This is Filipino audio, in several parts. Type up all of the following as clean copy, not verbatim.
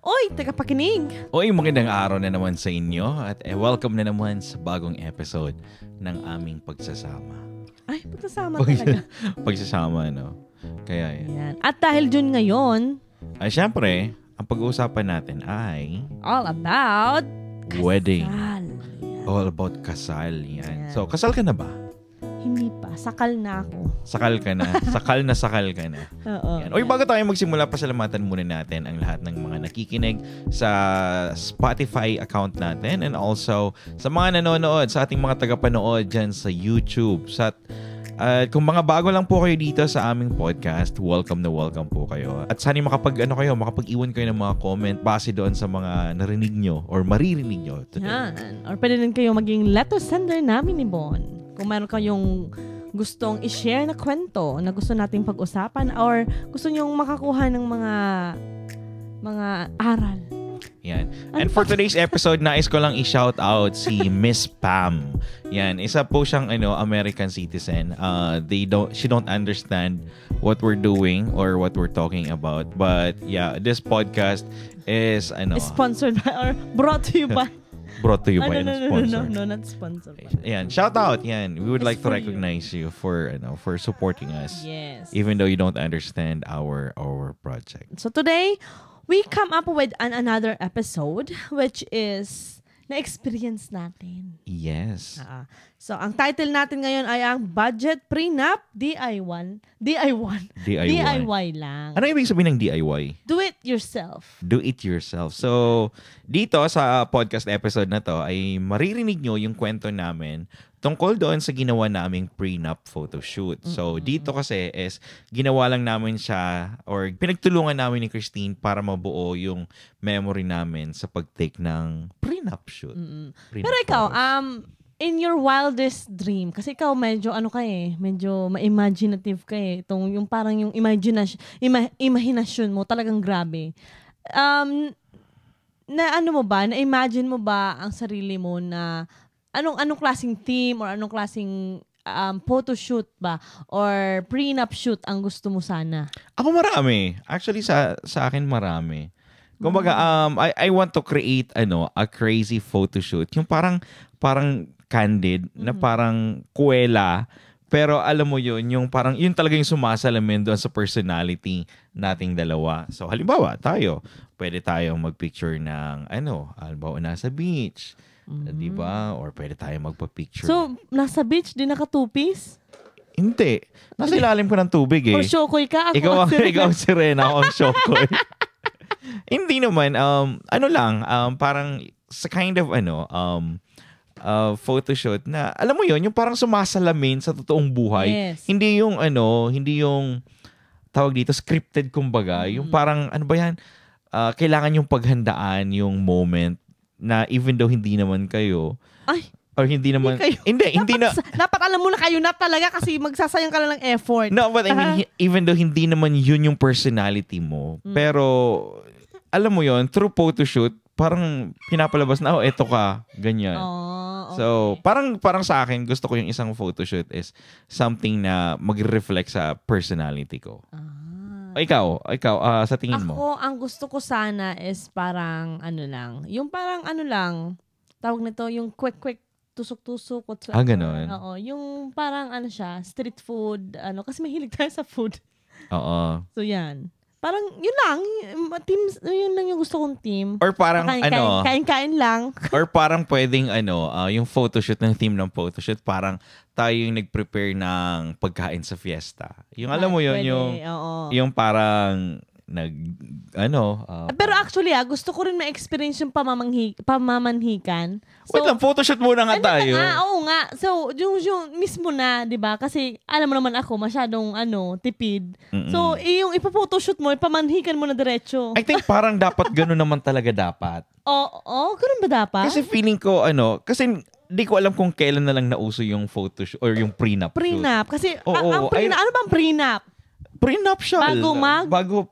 Oy, tagapakinig! Oy, magandang araw na naman sa inyo at welcome na naman sa bagong episode ng aming pagsasama. Ay, pagsasama talaga. Pagsasama, no? Kaya yan. Yan. At dahil dyan ngayon, Ay, syempre, ang pag-uusapan natin ay all about wedding. kasal. Yan. All about kasal. Yan. Yan. So, kasal ka na ba? Hindi pa. Sakal na ako. Sakal ka na. Sakal ka na. Oo. Yan. Oy, bago tayo magsimula, pasalamatan muna natin ang lahat ng mga nakikinig sa Spotify account natin and also sa mga nanonood, sa ating mga tagapanood dyan sa YouTube. Kung mga bago lang po kayo dito sa aming podcast, welcome na welcome po kayo. At sana makapag-iwan kayo ng mga comment base doon sa mga narinig nyo or maririnig nyo today. Yan. Or pwede din kayo maging letter sender namin ni Bon. Kung meron kayong gustong i-share na kwento na gusto nating pag-usapan or gusto nyong makakuha ng mga aral. Yan. And for today's episode, nais ko lang i-shout out si Miss Pam. Yan, isa po siyang American citizen. She don't understand what we're doing or what we're talking about. But yeah, this podcast is Sponsored by or brought to you by brought to you by a sponsor. No, not sponsored. Yan, shout out. Yan, we would It's like to for recognize you for supporting us. Yes. Even though you don't understand our project. So today, we come up with another episode which is na-experience natin. Yes. So, ang title natin ngayon ay ang Budget Prenup DIY lang. Ano ibig sabihin ng DIY? Do it yourself. Do it yourself. So, dito sa podcast episode na to ay maririnig nyo yung kwento namin tungkol doon sa ginawa naming prenup photoshoot. So, dito kasi is ginawa lang namin siya or pinagtulungan namin ni Christine para mabuo yung memory namin sa pag-take ng prenup shoot. Prenup Pero ikaw, photos. in your wildest dream, kasi ikaw medyo medyo ma-imaginative ka eh. Yung parang yung imahinasyon mo talagang grabe. Na-imagine mo ba ang sarili mo na anong klaseng theme or anong klaseng photoshoot ba or prenup shoot ang gusto mo sana? Ako marami. Actually, sa akin marami. Kumbaga, I want to create a crazy photoshoot. Yung parang candid, na parang kuwela. Pero alam mo yun, yung talaga yung sumasalamin doon sa personality nating dalawa. So, halimbawa, pwede tayong magpicture ng, halimbawa, nasa beach. Diba? Or pwede tayong magpa-picture. So, nasa beach, di naka two-piece? Hindi. Nasa ilalim ko ng tubig eh. Or shokoy ka? Ikaw ang sirena, ako ang shokoy. Hindi naman. Parang sa kind of photoshoot na, alam mo yun, yung parang sumasalamin sa totoong buhay. Yes. Hindi yung tawag dito, scripted kumbaga. Yung parang, kailangan yung paghandaan yung moment na even though hindi naman kayo, or hindi naman, hindi na. Dapat alam mo na kayo na talaga kasi magsasayang ka lang ng effort. No, but I mean, even though hindi naman yun yung personality mo, pero, alam mo yun, through photoshoot, parang pinapalabas na, eto ka, ganyan. Okay. So, parang sa akin, gusto ko yung isang photoshoot is something na mag-reflect sa personality ko. Ikaw, sa tingin mo? Ako, ang gusto ko sana is parang yung parang tawag nito, yung quick, tusok-tusok. Ganon. Oo, yung parang street food, kasi mahilig tayo sa food. Oo. So, yan. Parang, yun lang. Yun lang yung gusto kong team. Or parang, Kain-kain lang. or parang pwedeng, yung photoshoot, ng theme ng photoshoot, parang tayo yung nag-prepare ng pagkain sa fiesta. Yung alam mo yun, yung parang, Pero actually, gusto ko rin ma-experience yung pamamanhikan. So, wait lang, photoshoot muna nga tayo. Oo nga. So, yung mismo na, di ba? Kasi, alam mo naman ako, masyadong, tipid. So, yung ipaphotoshoot mo, ipamanhikan mo na diretso. I think parang dapat gano'n naman talaga dapat. Oo, ganun ba dapat? Kasi feeling ko, kasi di ko alam kung kailan na lang nauso yung photoshoot or yung prenup shoot. Prenup. Kasi, ang prenup, ano bang prenup? Prenuptial. Bago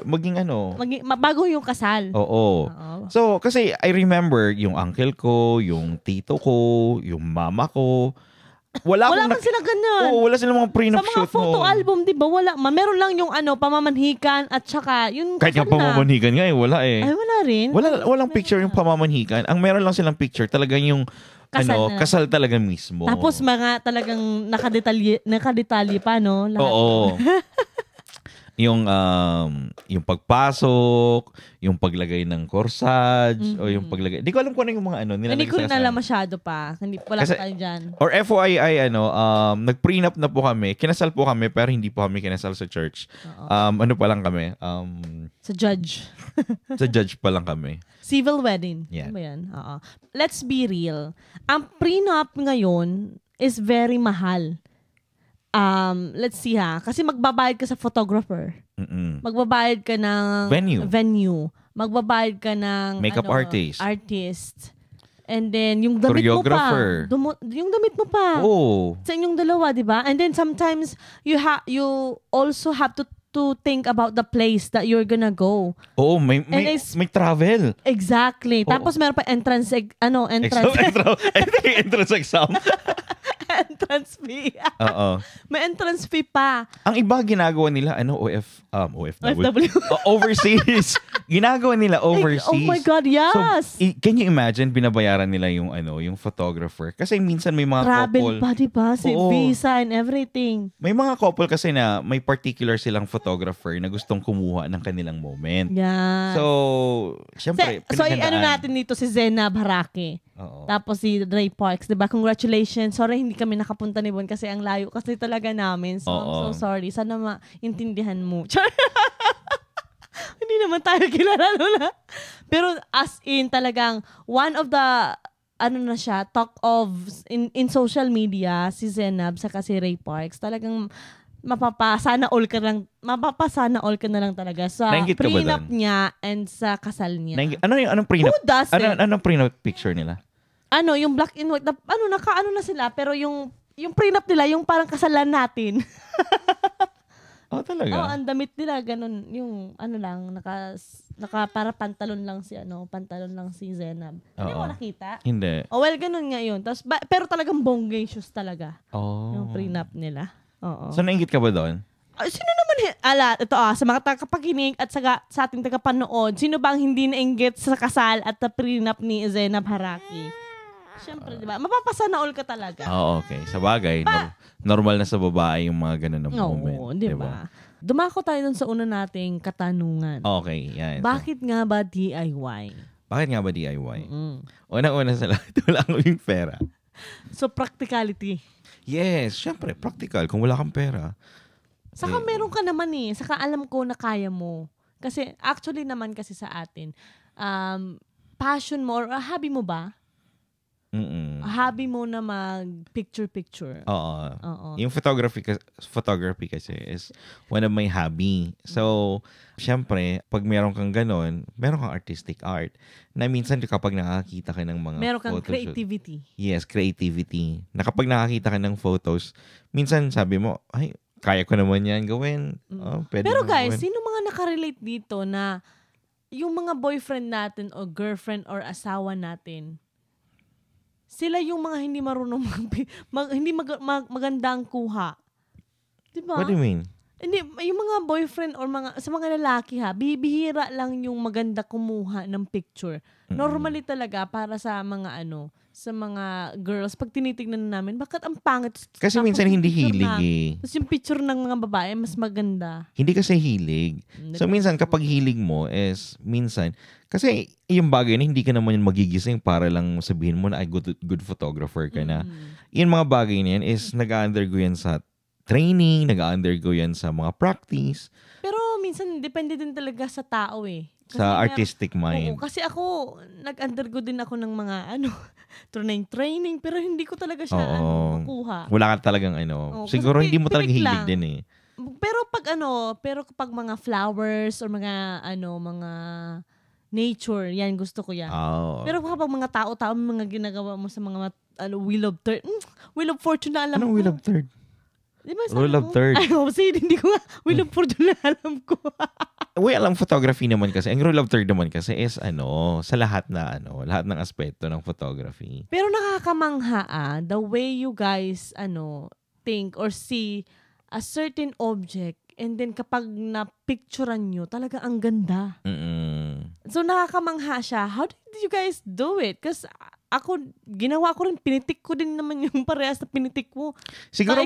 maging bago yung kasal. Oo. So, kasi I remember yung uncle ko, yung tito ko, yung mama ko, Wala man sila ganyan. Oo, wala silang mga prenup Sa shoot. mga photo album, di ba? Wala man. Meron lang yung pamamanhikan at saka yung kahit kasal yung pamamanhikan nga wala eh. Ay, wala rin. Walang picture yung pamamanhikan. Ang meron lang silang picture talagang yung kasal talaga mismo. Tapos mga talagang nakadetalye pa, no? Lahat. Oo. yung pagpasok, yung paglagay ng corsage, o yung paglagay. Di ko alam kung ano yung mga nila. Hindi ko rin alam masyado pa. Wala Kasi, tayo dyan. Or FYI, nag-prenup na po kami. Kinasal po kami, pero hindi po kami kinasal sa church. Ano pa lang kami? Sa judge. Sa judge pa lang kami. Civil wedding. Yeah. Ano ba yan? Oo. Let's be real. Ang prenup ngayon is very mahal. Let's see kasi magbabayad ka sa photographer. Magbabayad ka ng venue. Magbabayad ka ng makeup artist. And then yung damit mo pa. Yung damit mo pa. Oh. Sa inyong dalawa, di ba? And then sometimes you also have to think about the place that you're gonna go. Oo, may travel. Exactly. Tapos meron pa entrance exam. Entrance fee. Oo. May entrance fee pa. Ang iba ginagawa nila OFW. Overseas. Ginagawa nila overseas. Oh my God, yes. So, can you imagine binabayaran nila yung photographer? Kasi minsan may mga travel couple. Pa, diba? Visa and everything. May mga couple kasi na may particular silang photographer na gustong kumuha ng kanilang moment. Yeah. So, syempre, natin dito si Zena Baraki. Oo. Tapos si Ray Parks, diba? Congratulations. Sorry, hindi kami nakapunta ni Bon kasi ang layo kasi talaga namin. So, I'm so sorry. Sana maintindihan mo. Hindi naman tayo kilala na. Pero as in talagang one of the talk of in social media si Zenab saka si Ray Parks. Talagang mapapasana all ka na lang talaga sa prenup niya and sa kasal niya. Anong prenup? Who does it? Anong prenup picture nila? Yung black and white, na sila, pero yung prenup nila, yung parang kasalan natin. Oh, talaga? Ang damit nila, ganun, yung para pantalon lang si Zenab. Hindi mo nakita? Hindi. Well, ganun nga yun. Pero talagang bonggay shoes talaga. Oh. Yung prenup nila. Oo. So, nainggit ka ba doon? Sino naman, ito sa mga tagapakinig at sa ating tagapanood, sino bang hindi nainggit sa kasal at the prenup ni Zenab Haraki? Siyempre, di ba? Mapapasana all ka talaga. Okay. Sa bagay, normal na sa babae yung mga ganun na moment. Oo, di ba? Dumako tayo dun sa una nating katanungan. Okay, yan. Bakit nga ba DIY? Bakit nga ba DIY? Unang-una sa lahat, wala akong pera. So, practicality. Yes, syempre, practical. Kung wala kang pera. Saka meron ka naman Saka alam ko na kaya mo. Kasi, actually naman kasi sa atin, passion mo or hobby mo ba? Hobby mo na mag-picture-picture. Oo. Yung photography kasi is one of my hobby. So, syempre, pag meron kang ganon, meron kang artistic art. Na minsan kapag nakakita ka ng mga meron kang photos, creativity. Yes, creativity. Na kapag nakakita ka ng photos, minsan sabi mo, ay, kaya ko naman yan gawin. Pwede pero guys, gawin. sino mga nakarelate dito na yung mga boyfriend natin o girlfriend or asawa natin, sila yung mga hindi marunong hindi magandang kuha. Diba? What do you mean? Hindi, yung mga boyfriend or sa mga lalaki bibihira lang yung maganda kumuha ng picture. Normally talaga para sa mga sa mga girls, pag tinitignan namin, bakit ang pangit? Kasi minsan hindi hilig Tapos yung picture ng mga babae, mas maganda. Hindi kasi hilig. So minsan kapag hilig mo is, minsan, kasi yung bagay na hindi ka naman yung magigising para lang sabihin mo na ay good photographer ka na. Yung mga bagay na yan is nag-undergo yan sa training, nag-undergo yan sa mga practice. Pero minsan, depende din talaga sa tao Kasi sa artistic mind. Oo, kasi ako, nag-undergo din ako ng mga training, pero hindi ko talaga siya makuha. Wala ka talagang siguro hindi mo talaga hilig din Pero kapag mga flowers or mga mga nature, yan gusto ko yan. Pero kapag mga tao-tao, mga ginagawa mo sa mga Wheel of Fortune na alam ko. Anong Wheel of Third? Diba, Rule of Third. Ay, hindi ko nga. Wheel of Fortune na alam ko. ang photography naman kasi, ang rule of third naman kasi is sa lahat ng aspeto ng photography. Pero nakakamangha the way you guys think or see a certain object and then kapag na-picturean nyo, talaga ang ganda. So nakakamangha siya. How did you guys do it? Kasi ginawa ko rin, pinitik ko din naman yung parehas na pinitik mo. Siguro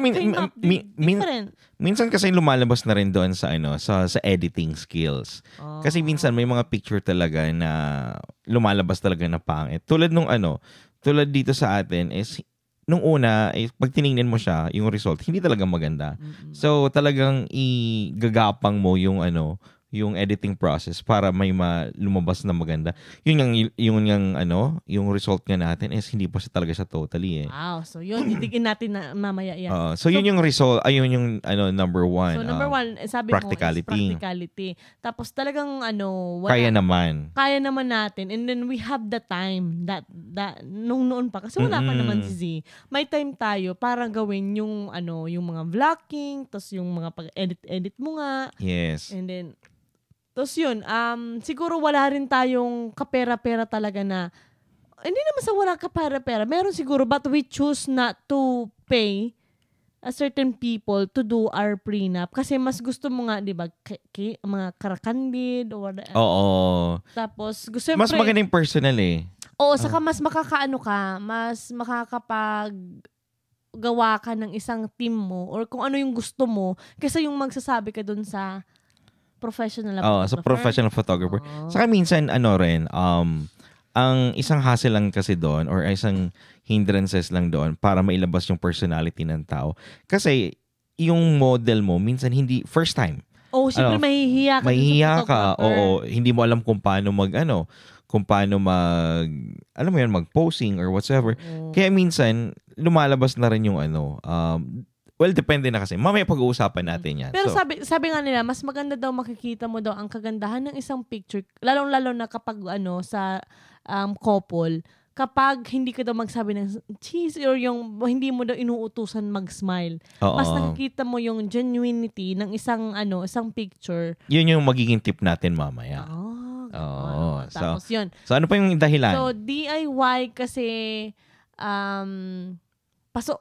minsan kasi lumalabas na rin doon sa sa editing skills. Kasi minsan may mga picture talaga na lumalabas talaga na pangit. Tulad dito sa atin is nung una, pag tiningnan mo siya, yung result, hindi talaga maganda. So talagang igagapang mo yung yung editing process para may lumabas na maganda. Yung result nga natin is hindi pa siya talaga siya totally Wow. So yun, titigin natin na mamaya yan. So yun yung result, ayun yung number one. So number one, sabi practicality. mo is practicality. Tapos talagang kaya naman. Kaya naman natin. And then we have the time that nung noon pa. Kasi wala pa naman si Z. May time tayo para gawin yung yung mga vlogging, tapos yung mga pag-edit mo nga. Yes. And then tapos yun, siguro wala rin tayong kapera-pera talaga na, hindi naman sa wala kapera-pera, meron siguro, but we choose not to pay a certain people to do our prenup. Kasi mas gusto mo nga, di ba, mga karakandid or whatever. Oo. Tapos, gusto mas magaling personal Oo, saka mas makakaano ka, mas makakapag gawa ka ng isang team mo or kung ano yung gusto mo kaysa yung magsasabi ka dun sa professional photographer. Sa professional photographer. Saka minsan, ang isang hassle lang kasi doon or isang hindrances lang doon para mailabas yung personality ng tao. Kasi yung model mo, minsan hindi, first time. Siyempre mahihiya ka. Mahihiya ka. Oo, hindi mo alam kung paano mag-posing or whatsoever. Kaya minsan, lumalabas na rin yung well, depende na kasi. Mamaya pag-uusapan natin yan. Pero sabi nga nila, mas maganda daw makikita mo daw ang kagandahan ng isang picture, lalong-lalo na kapag sa couple, kapag hindi ka daw magsabi ng cheese or yung hindi mo daw inuutusan mag-smile. Mas nakikita mo yung genuinity ng isang picture. Yun yung magiging tip natin mamaya. Tapos yun. So ano pa yung dahilan? So DIY kasi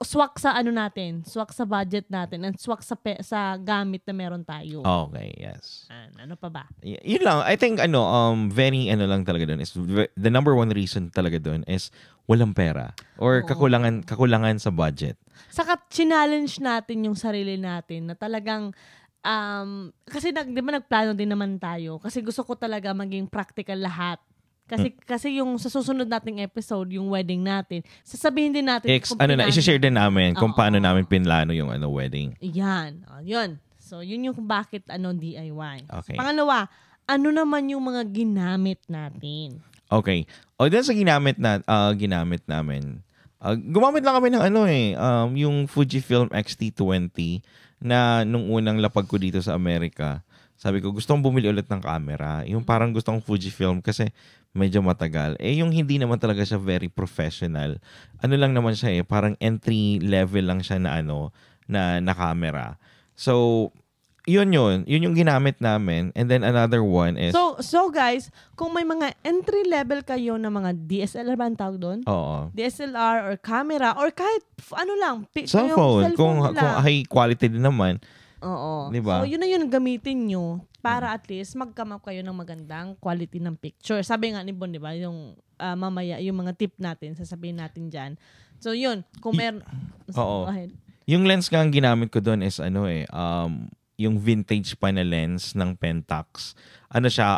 swak sa natin, swak sa budget natin, and swak sa gamit na meron tayo. Okay, yes. Ano pa ba? Yun lang. I think very lang talaga doon is the number one reason talaga doon is walang pera or kakulangan sa budget. Saka challenge natin yung sarili natin na talagang kasi di ba nagplano din naman tayo kasi gusto ko talaga maging practical lahat. Kasi yung sa susunod nating episode, yung wedding natin, sasabihin din natin i-share din namin kung paano namin pinlano yung wedding. Yan. Yun. So, yun yung bakit DIY. Okay. Pangalawa, ano naman yung mga ginamit natin? Okay. Dahil sa ginamit namin, gumamit lang kami ng yung Fujifilm X-T20 na nung unang lapag ko dito sa Amerika. Sabi ko, gusto kong bumili ulit ng camera. Yung parang gusto kong Fujifilm kasi medyo matagal. Yung hindi naman talaga siya very professional. Ano lang naman siya parang entry level lang siya na camera. So, yun yung ginamit namin. And then another one is... So guys, kung may mga entry level kayo na mga DSLR ba ang tawag doon? Oo. DSLR or camera or kahit cellphone. Kung high quality din naman. Oo. Diba? So, yun na yun gamitin nyo para at least mag-come up kayo ng magandang quality ng picture. Sabi nga ni Bon, diba? Yung mamaya, yung mga tip natin, sasabihin natin dyan. So, yun. Kung meron... Oo. Go ahead. Yung lens nga ang ginamit ko doon is yung vintage pa na lens ng Pentax. Siya,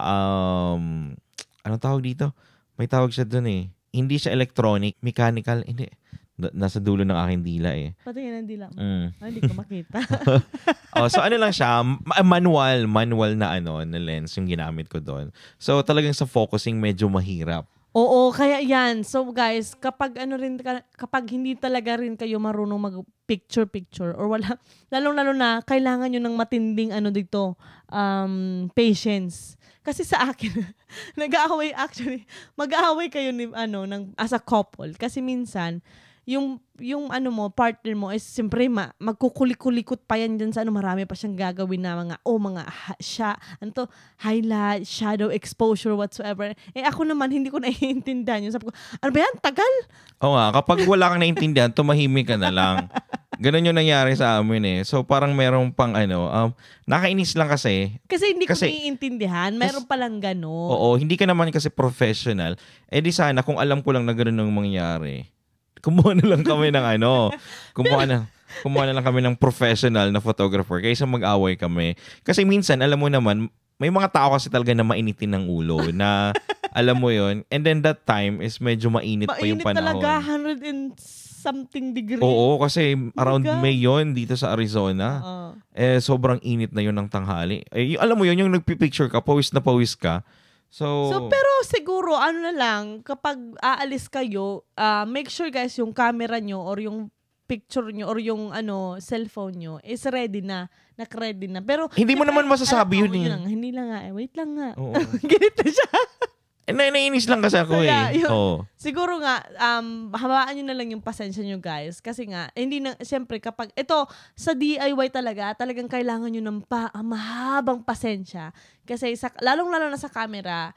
anong tawag dito? May tawag siya doon Hindi siya electronic, mechanical, hindi. Nasa dulo ng aking dila Patingin ang dila mo. Hindi ko makita. So lang siya, manual na na lens yung ginamit ko doon. So talagang sa focusing medyo mahirap. Oo, kaya yan. So guys, kapag hindi talaga rin kayo marunong mag-picture or wala, lalo na kailangan nyo ng matinding patience. Kasi sa akin, mag-aaway kayo as a couple. Kasi minsan, yung ano mo, partner mo is siyempre magkukulikot pa yan dyan sa marami pa siyang gagawin na mga highlight, shadow, exposure, whatsoever. Ako naman, hindi ko naiintindihan yun. Sabi ko, ano ba yan? Tagal? Oo nga, kapag wala kang naiintindihan, tumahimik ka na lang. Ganon yung nangyari sa amin So parang merong pang nakainis lang kasi. Kasi hindi ko naiintindihan. Meron palang gano'n. Oo, hindi ka naman kasi professional. Di sana, kung alam ko lang na gano'n ang mangyari, kumuha na lang kami ng kumuha na lang kami ng professional na photographer kaysa mag-away kami. Kasi minsan, alam mo naman, may mga tao kasi talaga na mainitin ng ulo na alam mo yon. And then that time is medyo mainit pa yung panahon. Mainit talaga, 100 and something degree. Oo, kasi around May yon dito sa Arizona. Sobrang init na yon ng tanghali. Alam mo yon, yung nagpipicture ka, pawis na pawis ka. So, pero siguro, na lang, kapag aalis kayo, make sure guys, yung camera nyo or yung picture nyo or yung cellphone nyo is ready na, naka-ready na. Pero, hindi mo naman masasabi yun Hindi lang nga, wait lang nga. Oo. Ganito siya. Naiinis lang kasi ako Siguro nga, habaan nyo na lang yung pasensya nyo guys. Kasi nga, siyempre kapag, ito, sa DIY talagang kailangan nyo ng mahabang pasensya. Kasi lalong-lalo na sa camera,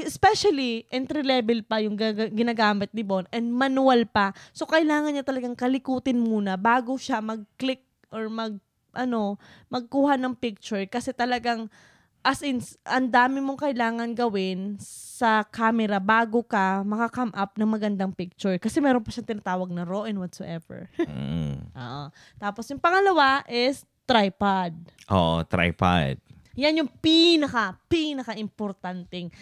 especially entry level pa yung ginagamit ni Bon and manual pa. So, kailangan niya talagang kalikutin muna bago siya mag-click or magkuha ng picture. Kasi talagang, as in, ang dami mong kailangan gawin sa camera bago ka maka-come up ng magandang picture. Kasi meron pa siyang tinatawag na raw and whatsoever. Tapos yung pangalawa is tripod. Tripod. Yan yung pinaka-importanting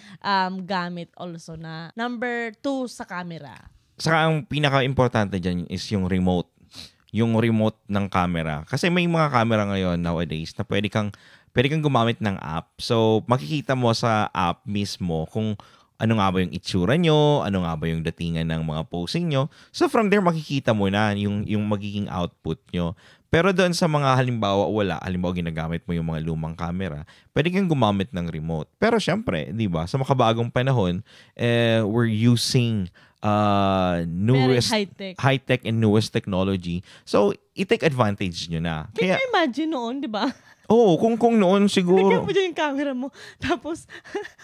gamit also na number 2 sa camera. Saka ang pinaka-importante dyan is yung remote. Yung remote ng camera. Kasi may mga camera ngayon nowadays na pwede kang gumamit ng app. So, makikita mo sa app mismo kung ano nga ba yung itsura nyo, ano nga ba yung datingan ng mga posing nyo. So, from there, makikita mo na yung magiging output nyo. Pero doon sa mga halimbawa ginagamit mo yung mga lumang camera, pwede kang gumamit ng remote. Pero syempre, di ba, sa makabagong panahon, we're using newest high-tech and newest technology. So, i-take advantage nyo na. Can you imagine noon, di ba? Oo, kung noon siguro. Lagyan mo dyan yung camera mo. Tapos,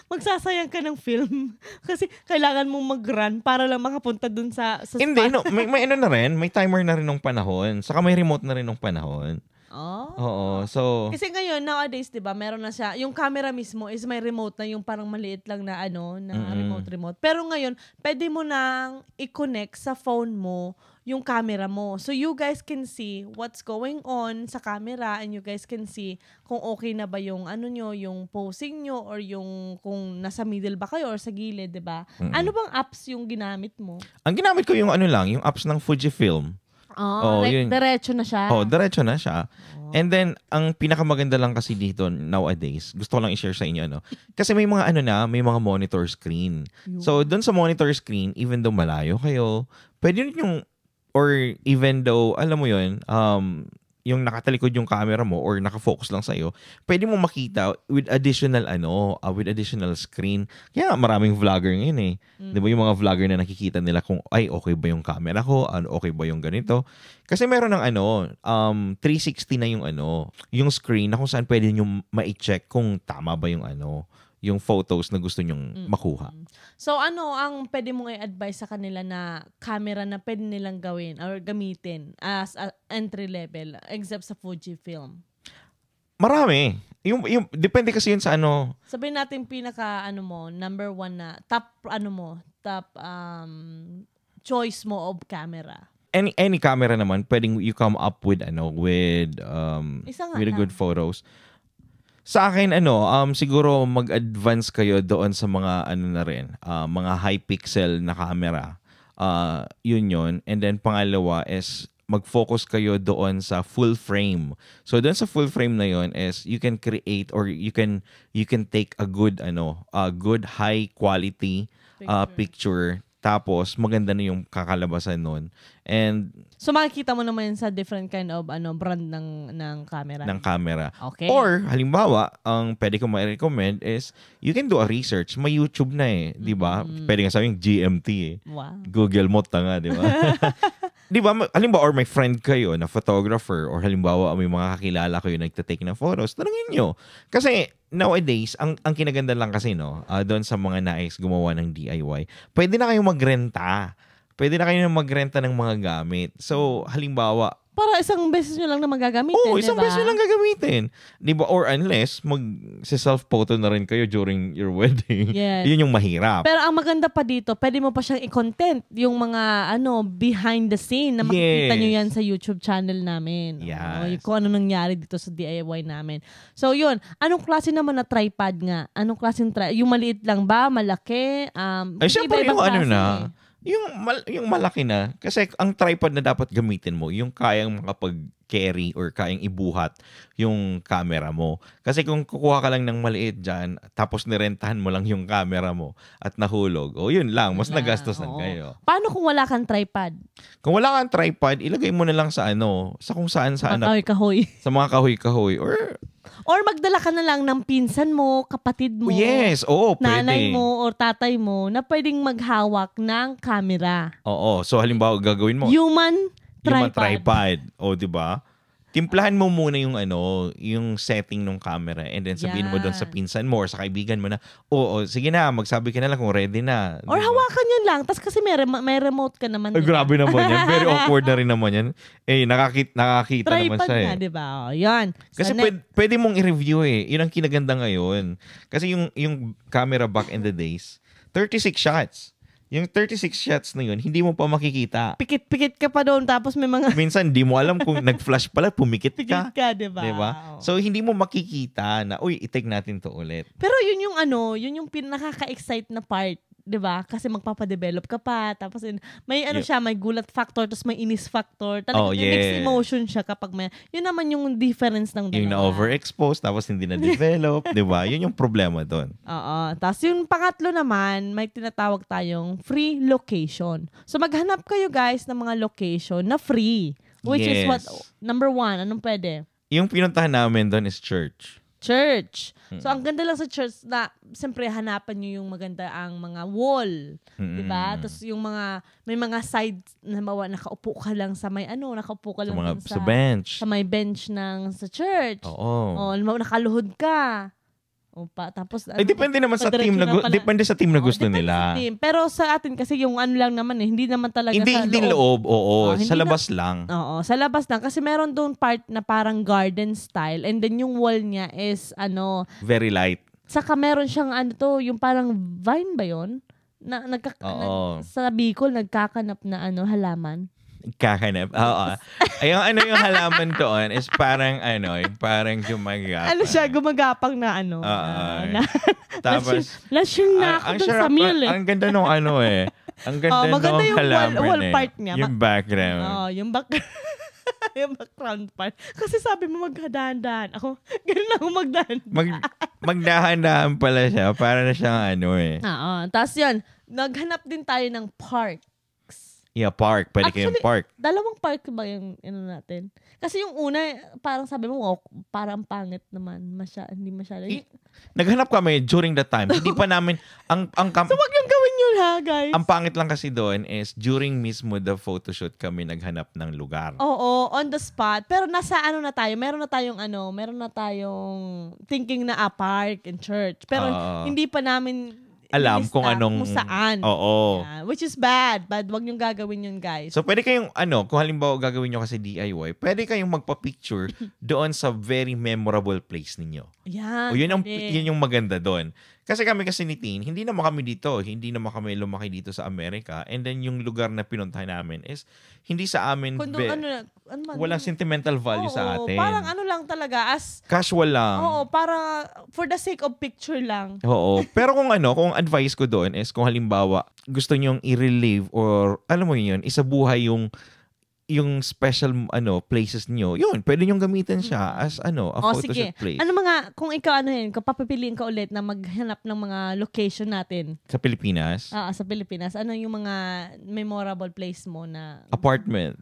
magsasayang ka ng film. Kasi kailangan mong mag-run para lang makapunta dun sa spot. Hindi, may na rin. May timer na rin ng panahon. Saka may remote na rin ng panahon. Oo, so... Kasi ngayon, nowadays, di ba, meron na siya. Yung camera mismo is may remote na yung parang maliit lang na remote. Pero ngayon, pwede mo nang i-connect sa phone mo yung camera mo. So, you guys can see what's going on sa camera and you guys can see kung okay na ba yung yung posing nyo or yung kung nasa middle ba kayo or sa gilid, di ba? Ano bang apps yung ginamit mo? Ang ginamit ko yung yung apps ng Fujifilm. Diretso na siya. Diretso na siya. And then, ang pinakamaganda lang kasi dito nowadays, gusto ko lang i-share sa inyo, kasi may mga may mga monitor screen. So, dun sa monitor screen, even though malayo kayo, pwede yung or even though, alam mo yun, yung nakatalikod yung camera mo or nakafocus lang sa'yo, pwede mo makita with additional screen. Kaya maraming vlogger ngayon Di ba yung mga vlogger na nakikita nila kung, okay ba yung camera ko? Okay ba yung ganito? Kasi meron ng 360 na yung screen na kung saan pwede nyo ma-check kung tama ba yung yung photos na gusto nyong makuha. So, ang pwede mong i-advise sa kanila na camera na pwede nilang gawin or gamitin as entry level except sa Fujifilm? Marami. Depende kasi yun sa Sabihin natin number 1 na top choice mo of camera. Any camera naman, pwedeng you come up with with good photos. Sa akin, siguro mag-advance kayo doon sa mga mga high pixel na camera. Yun. And then pangalawa is mag-focus kayo doon sa full frame. So doon sa full frame na yun is you can create or you can take a good good high quality picture Tapos, maganda na yung kakalabasan nun. And, so, makikita mo naman sa different kind of brand ng camera. ng camera. Okay. Or, halimbawa, ang pwede ko ma-recommend is, you can do a research. May YouTube na eh. Di ba? Pwede nga sabihin GMT eh. Wow. Google mo, tanga, di ba? Di ba? Halimbawa, or may friend kayo na photographer, or halimbawa, may mga kakilala kayo na nagtatake ng photos, tanungin nyo. Kasi, nowadays, ang kinaganda lang kasi, no, doon sa mga nais gumawa ng DIY, pwede na kayong magrenta. Pwede na kayong magrenta ng mga gamit. So, halimbawa, para isang beses nyo lang na magagamitin, Oo, isang diba? beses nyo lang gagamitin. Di ba? Or unless, mag-self-photo na rin kayo during your wedding. Yes. Yun yung mahirap. Pero ang maganda pa dito, pwede mo pa siyang i-content yung mga behind the scene na makikita nyo yan sa YouTube channel namin. Yes. Kung ano nangyari dito sa DIY namin. So yun, anong klase naman na tripod nga? Anong klaseng yung maliit lang ba? Malaki? Ay, syempre yung klase, yung malaki na. Kasi ang tripod na dapat gamitin mo, yung kayang makapag-carry or kayang ibuhat yung camera mo. Kasi kung kukuha ka lang ng maliit dyan, tapos nirentahan mo lang yung camera mo at nahulog, yun lang, mas nagastosan kayo. Paano kung wala kang tripod? Kung wala kang tripod, ilagay mo na lang sa sa kung saan sa kahoy-kahoy. Sa mga kahoy-kahoy. Or magdala ka na lang ng pinsan mo, kapatid mo, yes, pwede. nanay mo or tatay mo na pwedeng maghawak ng camera. Oo, so halimbawa gagawin mo Human tripod. Di ba? Timplahan mo muna yung setting ng camera and then sabihin mo doon sa pinsan mo or sa kaibigan mo na, sige na, magsabi ka na lang kung ready na. Or diba? Hawakan yun lang. Tapos kasi may remote ka naman. Ay, grabe naman yan. Very awkward na rin naman yan. Nakakita naman siya nga, diba? Yan. Kasi pwede mong i-review eh. Yun ang kinaganda ngayon. Kasi yung camera back in the days, 36 shots. Yung 36 shots na yun, hindi mo pa makikita. Pikit-pikit ka pa doon, tapos may mga... Minsan, hindi mo alam kung nag-flash pala, pumikit ka. Pikit ka, diba? So, hindi mo makikita na, i-take natin to ulit. Pero yun yung pinaka-excite na part. Diba? Kasi magpapadevelop ka pa. Tapos may siya, may gulat factor, tapos may inis factor. Talagang may mixed emotion siya kapag may... Yun naman yung difference ng dalawa. Yung na-overexpose, tapos hindi na-develop. Diba? Yun yung problema doon. Oo. Tapos yung pangatlo naman, may tinatawag tayong free location. So maghanap kayo guys ng mga location na free. Which is what... Number 1, anong pwede? Yung pinuntahan namin doon is church. So, ang ganda lang sa church na, siyempre, hanapan nyo yung maganda ang mga wall. Diba? Tapos yung may mga sides na nakaupo ka lang sa nakaupo ka lang sa bench. Sa may bench sa church. Oo. Nakaluhod ka. Tapos depende naman sa team depende sa team na gusto nila. Pero sa atin kasi yung lang naman hindi naman talaga hindi loob. Sa labas lang. Oo, sa labas lang kasi meron doon part na parang garden style and then yung wall niya is very light. Saka meron siyang yung parang vine ba 'yon? Sa Bicol nagkakanap na halaman. Kakanap. Oo. Yung halaman doon is parang parang gumagapang na tapos sa meal eh. Ang ganda nung Ang ganda maganda nung yung halaman wall part niya. Yung background. Yung background part. Kasi sabi mo magdahan-dahan. Ako, ganun ako magdahan-dahan. Magdahan-dahan pala siya. Para na siyang Oo. Tapos yun, naghanap din tayo ng park. Yeah, park. Pwede kayong park. Dalawang park ba yung natin? Kasi yung una, parang sabi mo, parang pangit naman. Hindi masyado. Naghanap kami during that time. Hindi pa namin, so wag yung gawin yun ha, guys. Ang pangit lang kasi doon is during mismo the photoshoot kami naghanap ng lugar. Oo, on the spot. Pero nasa na tayo, meron na tayong thinking na park and church. Pero hindi pa namin alam kung saan. Oo. Yeah, which is bad. But wag niyong gagawin yun, guys. So, pwede kayong, kung halimbawa gagawin nyo kasi DIY, pwede kayong magpa-picture doon sa very memorable place ninyo. Yan. Yun yung maganda doon. Kasi kami ni Tin, hindi naman kami lumaki dito sa Amerika. And then yung lugar na pinuntahan namin is hindi sa amin walang sentimental value sa atin. Parang lang talaga casual lang. Oo, para for the sake of picture lang. Oo. Pero kung advice ko doon is kung halimbawa gusto nyong i-relive or alam mo yun, isabuhay yung special places niyo, yun, pwede niyong gamitin siya as a photoshoot place. Ano kung ikaw kung papapiliin ka ulit na maghanap ng mga location natin Sa Pilipinas? sa Pilipinas, ano yung mga memorable place mo na Apartment.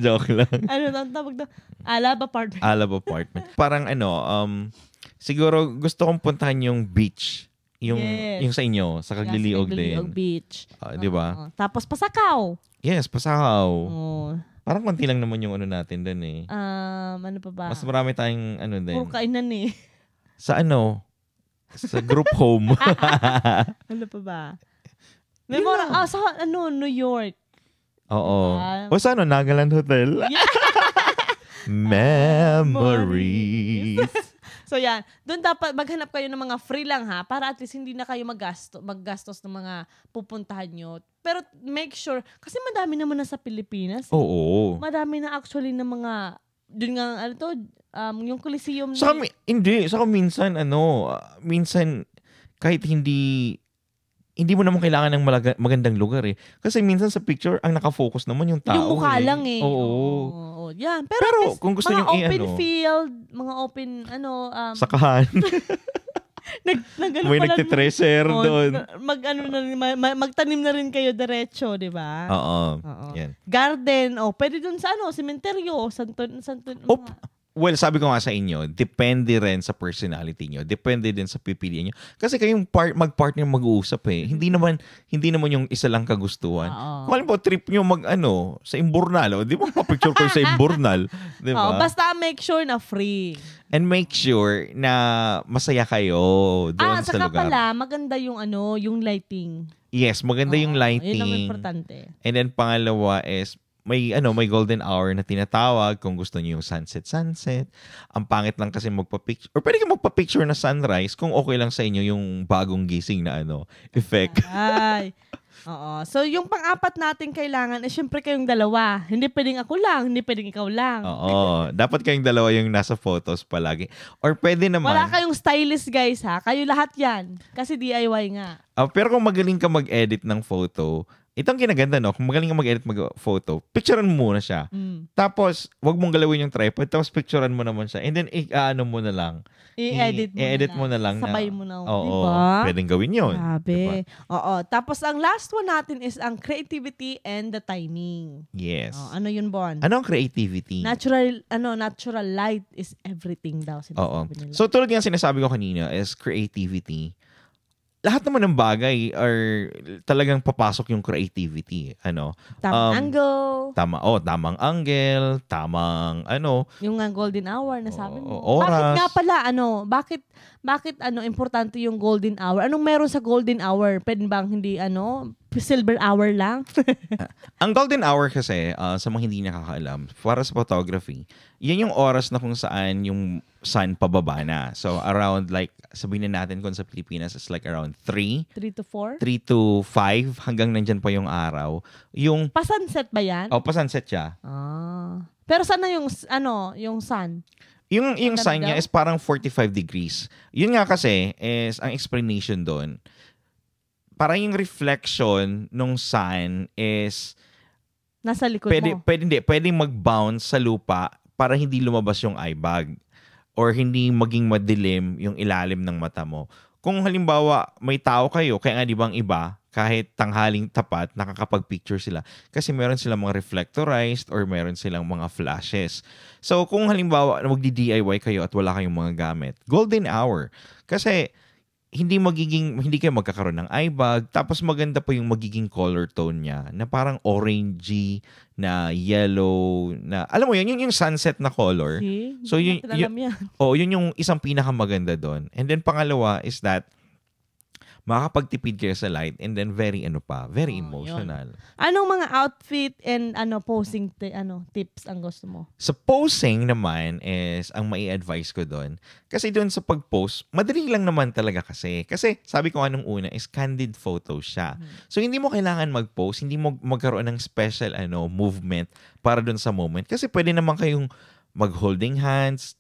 Joke lang. ano tawag doon? Alab apartment. Parang siguro gusto kong puntahan yung beach. Yung sa inyo, sa Cagliliog din. Beach. Di ba? Tapos Pasakaw. Yes, Pasakaw. Oh. Parang konti lang naman yung natin doon eh. Ano pa ba? Mas marami tayong din. Puro kainan eh. Sa sa group home. Ano pa ba? Sa New York. Oo. O sa Nagaland Hotel. Memories. So yan, doon dapat maghanap kayo ng mga free lang para at least hindi na kayo maggastos ng mga pupuntahan nyo. Pero make sure, kasi madami naman na sa Pilipinas. Oo. Madami na actually ng mga, doon nga, yung Coliseum. Hindi. Saka minsan, minsan, kahit hindi mo naman kailangan ng magandang lugar eh. Kasi minsan sa picture, ang nakafocus naman yung tao. Yung mukha lang eh. Oo. Yan. Pero kung gusto nyo open field, mga open, sakahan. May nagtitreasure doon. Magtanim na rin kayo diretso, di ba? Oo. Yan. Garden, pwede doon sa sementeryo, Well, sabi ko nga sa inyo, depende rin sa personality nyo. Depende din sa pipilian nyo. Kasi kayong mag-partner mag-uusap eh. Hindi naman yung isa lang kagustuhan. Kung alam po, trip nyo sa Imburnal. Di ba papicture ko sa Imburnal? Di ba? Basta make sure na free. And make sure na masaya kayo doon sa lugar. Saka pala, maganda yung yung lighting. Yes, maganda yung lighting. Yun ang importante. And then pangalawa is, may golden hour na tinatawag kung gusto niyo yung sunset. Ang pangit lang kasi magpa-picture. Or pwede kayo magpa-picture na sunrise kung okay lang sa inyo yung bagong gising na effect. Ay. Oo. So, yung pang-apat natin kailangan, syempre kayong dalawa. Hindi pwedeng ako lang, hindi pwedeng ikaw lang. Oo. Dapat kayong dalawa yung nasa photos palagi. Or pwede naman. Wala kayong stylist, guys, ha? Kayo lahat yan. Kasi DIY nga. Pero kung magaling ka mag-edit ng photo, itong kinaganda, kung magaling ka mag-edit mag-photo, picturean mo muna siya. Tapos, wag mong galawin yung tripod, tapos picturean mo naman siya. And then, mo na lang. I-edit mo na lang. Sabay mo na. Oo. Diba? Pwedeng gawin yun. Sabi. Diba? Oo. Tapos, ang last one natin is ang creativity and the timing. Yes. Ano yun, Bon? Ano ang creativity? Natural light is everything daw. Oo. So, tulad nga sinasabi ko kanina is creativity. Lahat naman ng bagay or talagang papasok yung creativity. Tamang angle. Tamang angle, tamang yung golden hour na sabi mo. Oras. Bakit nga pala, bakit importante yung golden hour? Anong meron sa golden hour? Pwede bang hindi, silver hour lang? Ang golden hour kasi, sa mga hindi nakakaalam, para sa photography, yan yung oras na kung saan yung sun pababa na. So, around sabihin na natin kung sa Pilipinas, it's around 3. 3 to 4? 3 to 5, hanggang nandyan pa yung araw. Pa-sunset ba yan? Pa-sunset siya. Pero saan na yung sun? Yung sun niya is parang 45 degrees. Yun nga kasi, is ang explanation doon, parang yung reflection nung sun is nasa likod mo. Pwedeng mag-bounce sa lupa para hindi lumabas yung eye bag or hindi maging madilim yung ilalim ng mata mo. Kung halimbawa may tao kayo, kaya nga di bang iba, kahit tanghaling tapat, nakakapag-picture sila. Kasi meron silang mga reflectorized or meron silang mga flashes. So kung halimbawa magdi-DIY kayo at wala kayong mga gamit, golden hour. Kasi hindi kayo magkakaroon ng eye bag, tapos maganda pa yung magiging color tone niya na parang orangey na yellow na alam mo yun yung sunset na color. So yun yung isang pinakamaganda doon. And then pangalawa is that makakapagtipid kayo sa light and then very emotional. Yun. Anong mga outfit and posing tips ang gusto mo? Sa posing naman is ang mai-advise ko doon. Kasi doon sa pag-post, madali lang naman talaga kasi. Kasi sabi ko nung una is candid photo siya. So hindi mo kailangan mag-post, hindi mo magkaroon ng special movement para doon sa moment. Kasi pwede naman kayong mag-holding hands,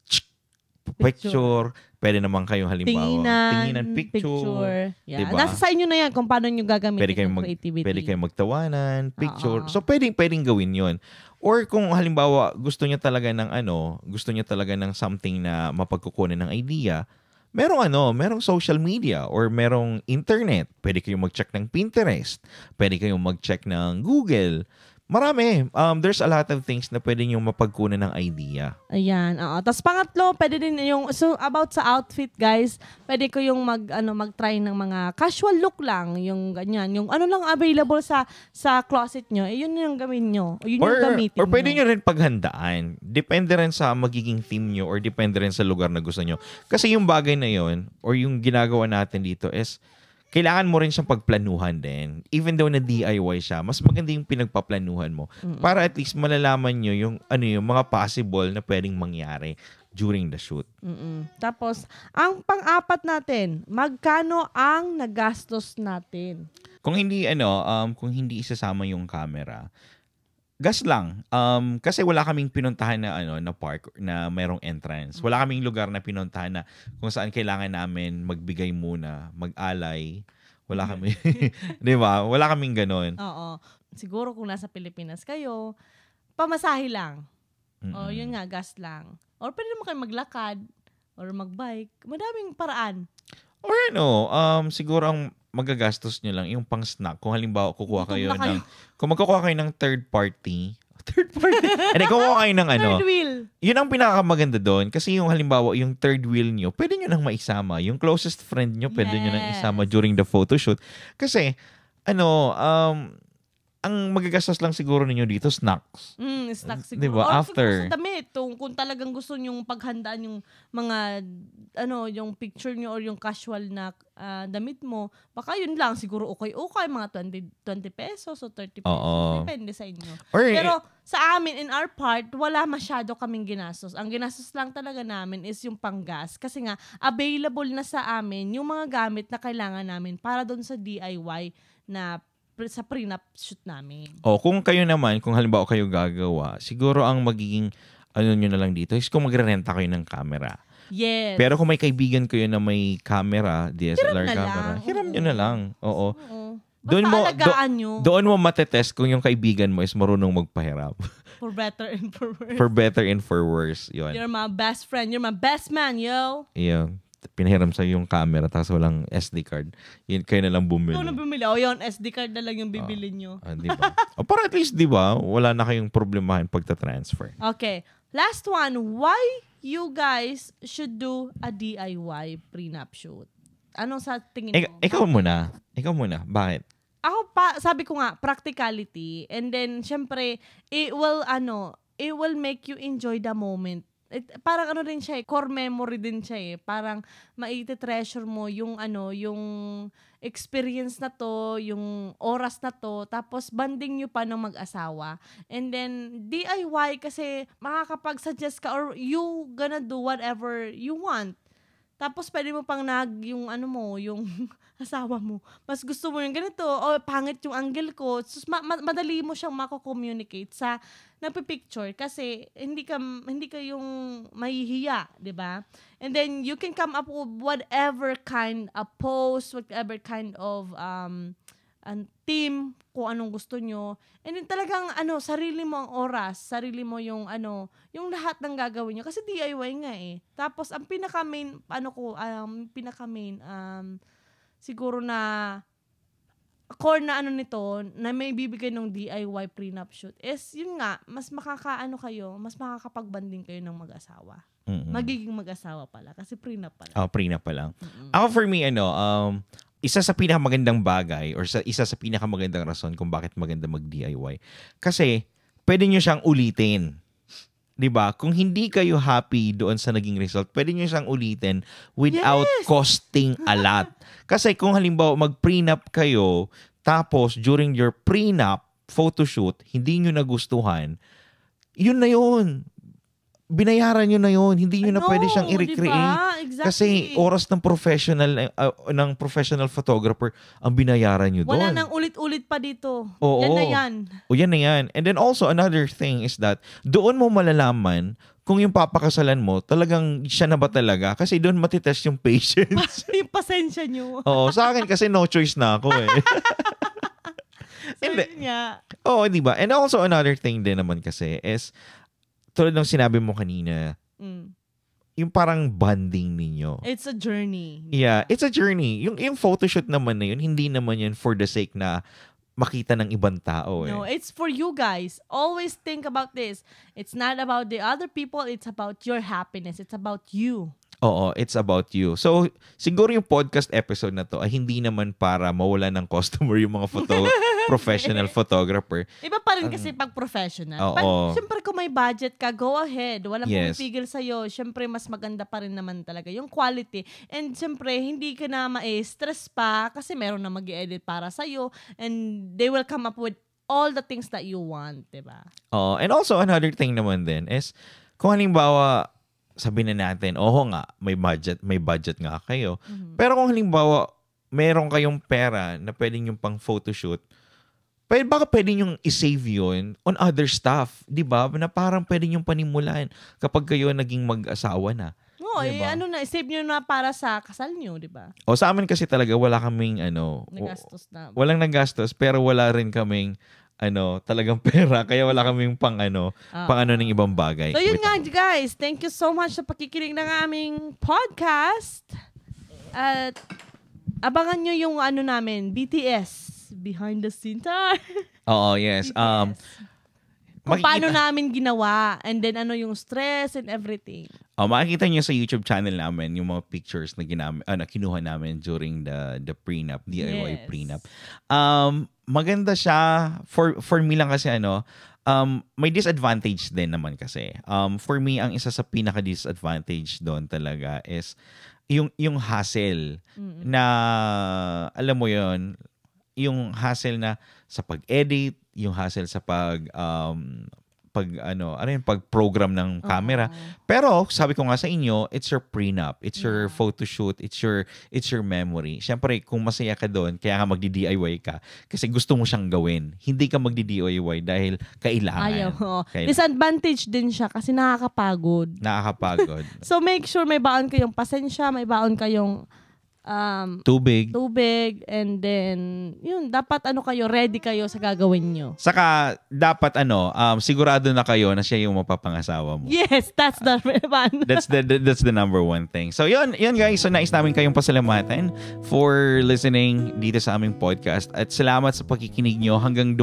picture. Pwede naman kayong halimbawa tinginan picture. Yeah. Diba? Nasa sa inyo na yan kung paano nyo gagamitin yung creativity. Pwede kayong magtawanan, picture. So pwedeng gawin yun. Or kung halimbawa gusto niya talaga ng something na mapagkukunan ng idea, merong social media or merong internet. Pwede kayong mag-check ng Pinterest. Pwede kayong mag-check ng Google. Marami. There's a lot of things na pwede nyo mapagkunan ng idea. Ayan. Tapos pangatlo, pwede din about sa outfit, guys, pwede ko yung mag-try ng mga casual look lang, yung ganyan, yung ano lang available sa closet nyo, yun yung gawin nyo. Yun yung gamitin or pwede nyo rin paghandaan. Depende rin sa magiging theme nyo or depende rin sa lugar na gusto nyo. Kasi yung bagay na yun, or yung ginagawa natin dito is, kailangan mo rin siyang pagplanuhan din. Even though na DIY siya, mas maganda yung pinagpaplanuhan mo. Para at least malalaman nyo yung mga possible na pwedeng mangyari during the shoot. Tapos, ang pang-apat natin, magkano ang nagastos natin? Kung hindi isasama yung camera, gas lang. Kasi wala kaming pinuntahan na park na merong entrance. Wala kaming lugar na pinuntahan na kung saan kailangan namin magbigay muna, mag-alay. Wala kami. 'Di ba? Wala kaming ganoon. Oo. Siguro kung nasa Pilipinas kayo, pamasahe lang. O yun nga, gas lang. Or pwede naman kayo maglakad or magbike. Madaming paraan. Or siguro ang magagastos nyo lang yung pang snack. Kung halimbawa kung magkukuha kayo ng third party, and kukuha kayo ng third wheel. Yun ang pinakamaganda doon. Kasi yung halimbawa, yung third wheel nyo, pwede nyo nang maisama. Yung closest friend nyo, pwede nyo nang isama during the photoshoot. Kasi, ang magagastos lang siguro ninyo dito, snacks. Snacks siguro. Diba? After. Sa damit. Kung talagang gusto nyong paghandaan yung mga, yung picture nyo or yung casual na damit mo, baka yun lang siguro okay, mga 20 pesos o 30 pesos. Depende sa inyo. Pero sa amin, in our part, wala masyado kaming ginastos. Ang ginastos lang talaga namin is yung panggas. Kasi nga, available na sa amin yung mga gamit na kailangan namin para doon sa DIY na sa prenup shoot namin. Kung kayo naman, kung halimbawa kayo gagawa, siguro ang magiging nyo na lang dito is kung magrerenta kayo ng camera. Yes. Pero kung may kaibigan kayo na may camera, DSLR camera, hiram nyo na lang. Oo. Doon mo matetest kung yung kaibigan mo is marunong magpahiram. For better and for worse. For better and for worse. Yun. You're my best friend. You're my best man, yo. Yeah. Pinahiram sa yung camera tapos walang SD card. Yun, kayo na lang bumili. Ikaw na bumili. Yun, SD card na lang yung bibili nyo. Diba? Para at least, diba, wala na kayong problemahin pagta-transfer. Okay. Last one. Why you guys should do a DIY prenup shoot? Ano sa tingin mo? Ikaw muna. Bakit? Ako sabi ko nga, practicality. And then, syempre, it will make you enjoy the moment. Parang rin siya core memory din siya Parang maite-treasure mo yung yung experience na to, yung oras na to, tapos banding nyo pa ng mag-asawa. And then DIY kasi makakapag-suggest ka or you gonna do whatever you want. Tapos pwede mo pang yung asawa mo. Mas gusto mo yung ganito, o pangit yung angle ko. So, madali mo siyang mako-communicate sa nagpipicture kasi hindi ka yung mahihiya, 'di ba? And then you can come up with whatever kind of pose, whatever kind of team, kung anong gusto nyo. And then talagang sarili mo ang oras, sarili mo yung yung lahat ng gagawin nyo kasi DIY nga Tapos ang pinaka-main siguro na core na nito na may bibigay ng DIY prenup shoot is yun nga, mas mas makakapagbanding kayo ng mag-asawa. Magiging mag-asawa pala kasi prenup pala. Prenup pa lang. Ako for me, isa sa pinakamagandang bagay or isa sa pinakamagandang rason kung bakit maganda mag-DIY. Kasi pwede nyo siyang ulitin. 'Di ba? Kung hindi kayo happy doon sa naging result, pwede nyo siyang ulitin without costing a lot. Kasi kung halimbawa mag-prenup kayo, tapos during your prenup photoshoot, hindi nyo nagustuhan, yun na yun. Binayaran nyo na yun. Hindi nyo na pwede siyang i-recreate. Diba? Exactly. Kasi oras ng professional photographer ang binayaran nyo doon. Wala nang ulit-ulit pa dito. Oo. Yan na yan. Yan na yan. And then also, another thing is that doon mo malalaman kung yung papakasalan mo, talagang siya na ba talaga? Kasi doon matitest yung patience. Yung pasensya nyo. Oo. Sa akin kasi no choice na ako So, Oo, di ba? And also another thing din naman kasi is, tulad ng sinabi mo kanina, yung parang bonding ninyo. It's a journey. Yeah, it's a journey. Yung photoshoot naman na yun, hindi naman yun for the sake na makita ng ibang tao eh. No, it's for you guys. Always think about this. It's not about the other people. It's about your happiness. It's about you. Oo, it's about you. So, siguro yung podcast episode na to ay hindi naman para mawala ng customer yung mga professional photographer. Iba pa rin kasi pag professional. Oo. Siyempre kung may budget ka, go ahead. Walang Yes. pumipigil sa'yo. Siyempre mas maganda pa rin naman talaga yung quality. And siyempre, hindi ka na ma-stress pa kasi meron na mag-edit para sa'yo and they will come up with all the things that you want, diba? Oo, and also another thing naman din is kung halimbawa sabihin na natin, nga, may budget nga kayo. Pero kung halimbawa, meron kayong pera na pwedeng yung pang photoshoot, baka pwedeng yung i-save yun on other stuff. Di ba? Na parang pwedeng yung panimulan kapag kayo naging mag-asawa na. Oo, diba? save nyo na para sa kasal nyo, di ba? O sa amin kasi talaga, wala kaming Nagastos na. walang nagastos, pero wala rin kaming talagang pera. Kaya wala kaming pang ng ibang bagay. So yun nga guys, thank you so much sa pakikinig ng aming podcast. At abangan nyo yung namin, BTS, Behind the Scene Time. Oo, yes. Kung paano namin ginawa and then yung stress and everything. Makikita niyo sa YouTube channel namin yung mga pictures na kinuha namin during the prenup, DIY prenup. Maganda siya for me lang kasi may disadvantage din naman kasi. For me, ang isa sa pinaka-disadvantage doon talaga is yung hassle na alam mo yon, yung hassle na sa pag-edit, yung hassle sa pag-program ng camera. Pero sabi ko nga sa inyo, it's your prenup, it's your photo shoot, it's your memory. Syempre, kung masaya ka doon, kaya nga magdi-DIY ka kasi gusto mo siyang gawin. Hindi ka magdi-DIY dahil kailangan. Ayaw. Disadvantage din siya kasi nakakapagod. So make sure may baon kayong pasensya, may baon kayong tubig, and then yun, dapat kayo, ready kayo sa gagawin nyo. Saka dapat sigurado na kayo na siya yung mapapangasawa mo. Yes, that's the one. that's the number one thing. So yun guys, so nais namin kayong pasalamatan for listening dito sa aming podcast at salamat sa pakikinig nyo hanggang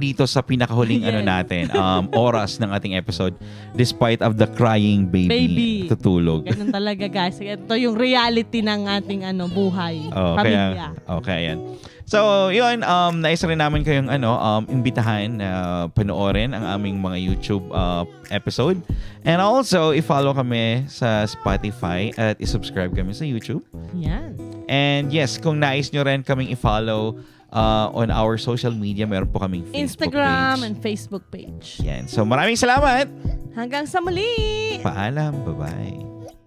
dito sa pinakahuling natin oras ng ating episode despite of the crying baby. Tutulog. Ganun talaga guys. Ito yung reality ng ating buhay, pamilya. Okay, yan. So, yun, nais rin namin kayong imbitahan na panoorin ang aming mga YouTube episode. And also, i-follow kami sa Spotify at i-subscribe kami sa YouTube. Yan. And yes, kung nais nyo rin kaming i-follow on our social media, meron po kaming Facebook Instagram page and Facebook page. Yan. So, maraming salamat! Hanggang sa muli! Paalam. Bye-bye.